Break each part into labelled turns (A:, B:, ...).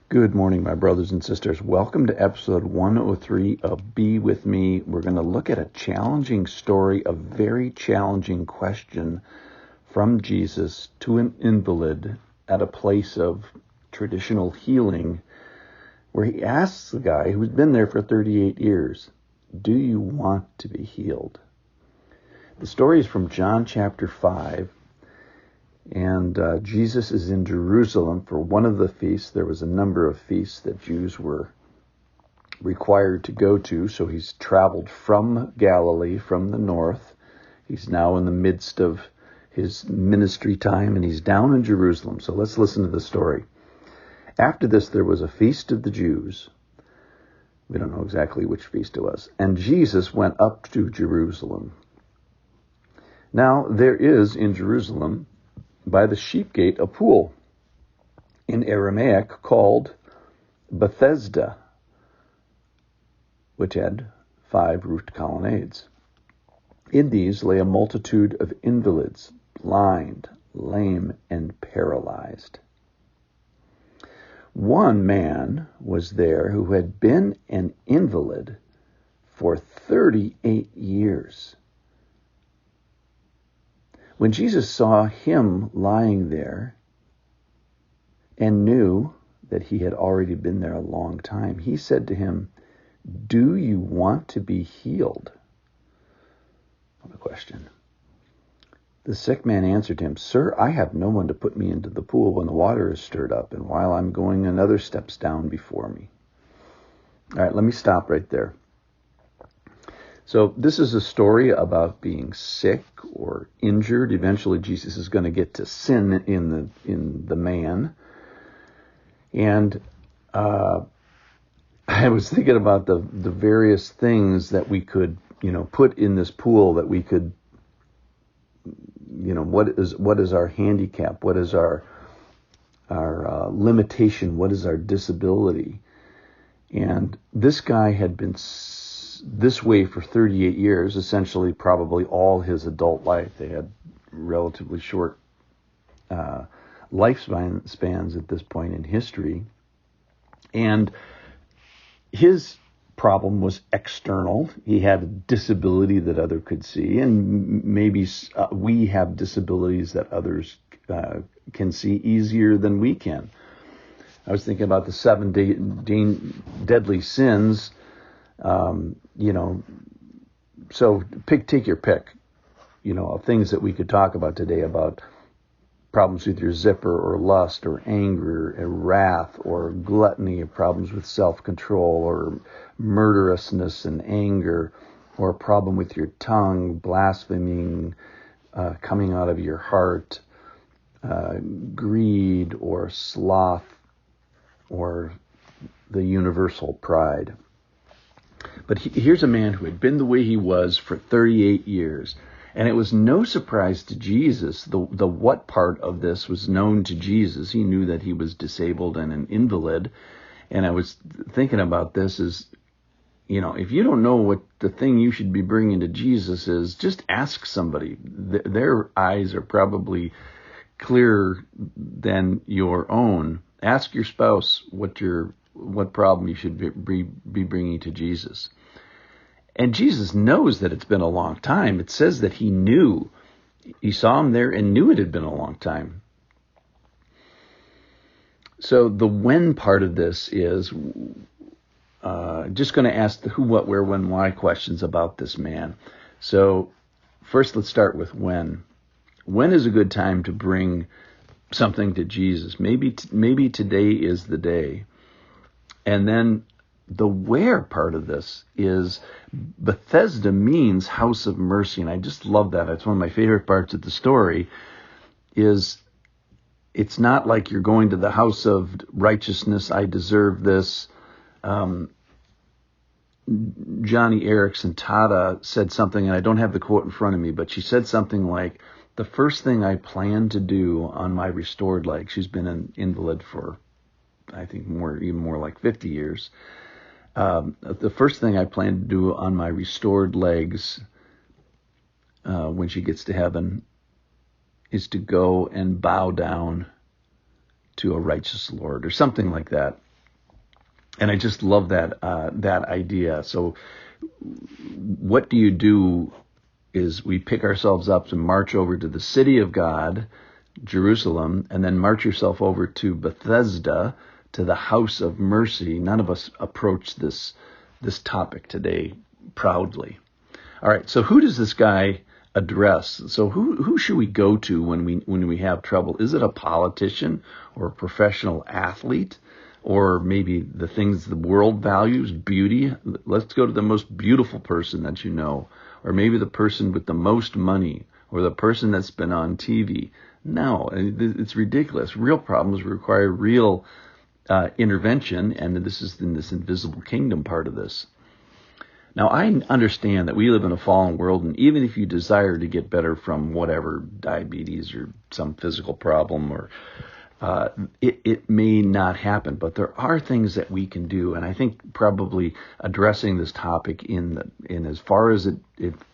A: Good morning, my brothers and sisters. Welcome to episode 103 of Be With Me. We're going to look at a challenging story, a very challenging question from Jesus to an invalid at a place of traditional healing, where he asks the guy who's been there for 38 years, do you want to be healed? The story is from John chapter 5. And Jesus is in Jerusalem for one of the feasts. There was a number of feasts that Jews were required to go to. So he's traveled from Galilee, from the north. He's now in the midst of his ministry time, and he's down in Jerusalem. So let's listen to the story. After this, there was a feast of the Jews. We don't know exactly which feast it was. And Jesus went up to Jerusalem. Now, there is in Jerusalem, by the sheep gate, a pool, in Aramaic called Bethesda, which had 5 roofed colonnades. In these lay a multitude of invalids, blind, lame, and paralyzed. One man was there who had been an invalid for 38 years. When Jesus saw him lying there and knew that he had already been there a long time, he said to him, "Do you want to be healed?" What a question. The sick man answered him, "Sir, I have no one to put me into the pool when the water is stirred up, and while I'm going, another steps down before me." All right, let me stop right there. So this is a story about being sick or injured. Eventually, Jesus is going to get to sin in the man. And I was thinking about the various things that we could, put in this pool, that we could, what is our handicap? What is our limitation? What is our disability? And this guy had been this way for 38 years, essentially probably all his adult life. They had relatively short lifespans at this point in history. And his problem was external. He had a disability that others could see, and maybe we have disabilities that others can see easier than we can. I was thinking about the 7 deadly sins. So take your pick, of things that we could talk about today, about problems with your zipper or lust or anger or wrath or gluttony, or problems with self-control or murderousness and anger, or a problem with your tongue, blaspheming, coming out of your heart, greed or sloth, or the universal pride. But here's a man who had been the way he was for 38 years. And it was no surprise to Jesus. The what part of this was known to Jesus. He knew that he was disabled and an invalid. And I was thinking about this as, if you don't know what the thing you should be bringing to Jesus is, just ask somebody. Their eyes are probably clearer than your own. Ask your spouse what problem you should be bringing to Jesus. And Jesus knows that it's been a long time. It says that he knew. He saw him there and knew it had been a long time. So the when part of this is just going to ask the who, what, where, when, why questions about this man. So first, let's start with when. When is a good time to bring something to Jesus? Maybe today is the day. And then the where part of this is Bethesda means house of mercy. And I just love that. It's one of my favorite parts of the story. Is it's not like you're going to the house of righteousness. I deserve this. Johnny Erickson Tada said something, and I don't have the quote in front of me, but she said something like, the first thing I plan to do on my restored leg, she's been an invalid for, I think, even more like 50 years. The first thing I plan to do on my restored legs when she gets to heaven is to go and bow down to a righteous Lord, or something like that. And I just love that idea. So what do you do is we pick ourselves up and march over to the city of God, Jerusalem, and then march yourself over to Bethesda, to the house of mercy. None of us approach this topic today proudly. All right, so who does this guy address? So who should we go to when we have trouble? Is it a politician or a professional athlete? Or maybe the things the world values, beauty? Let's go to the most beautiful person that you know. Or maybe the person with the most money, or the person that's been on TV. No, it's ridiculous. Real problems require real intervention, and this is in this invisible kingdom part of this. Now, I understand that we live in a fallen world, and even if you desire to get better from whatever, diabetes or some physical problem, or it may not happen, but there are things that we can do, and I think probably addressing this topic in as far as it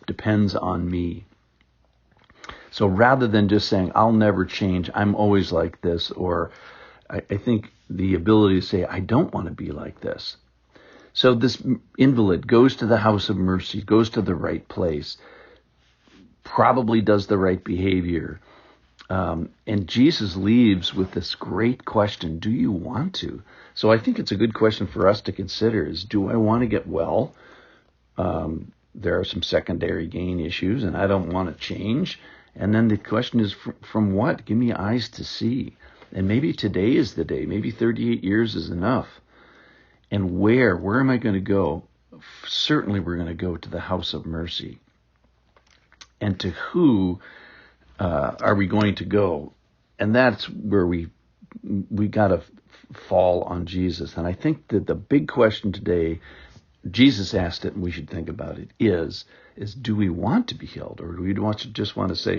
A: depends on me. So rather than just saying, I'll never change, I'm always like this, or I think the ability to say, I don't want to be like this. So this invalid goes to the house of mercy, goes to the right place, probably does the right behavior. And Jesus leaves with this great question, do you want to? So I think it's a good question for us to consider is, do I want to get well? There are some secondary gain issues, and I don't want to change. And then the question is, from what? Give me eyes to see. And maybe today is the day. Maybe 38 years is enough. And where am I going to go? Certainly we're going to go to the house of mercy. And to who are we going to go? And that's where we got to fall on Jesus. And I think that the big question today, Jesus asked it, and we should think about it, is do we want to be healed? Or do we just want to say,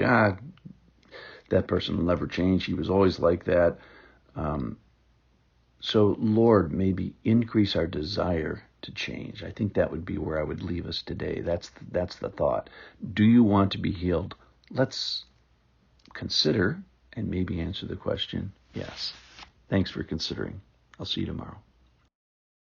A: that person will never change. He was always like that. So, Lord, maybe increase our desire to change. I think that would be where I would leave us today. That's the thought. Do you want to be healed? Let's consider and maybe answer the question, yes. Thanks for considering. I'll see you tomorrow.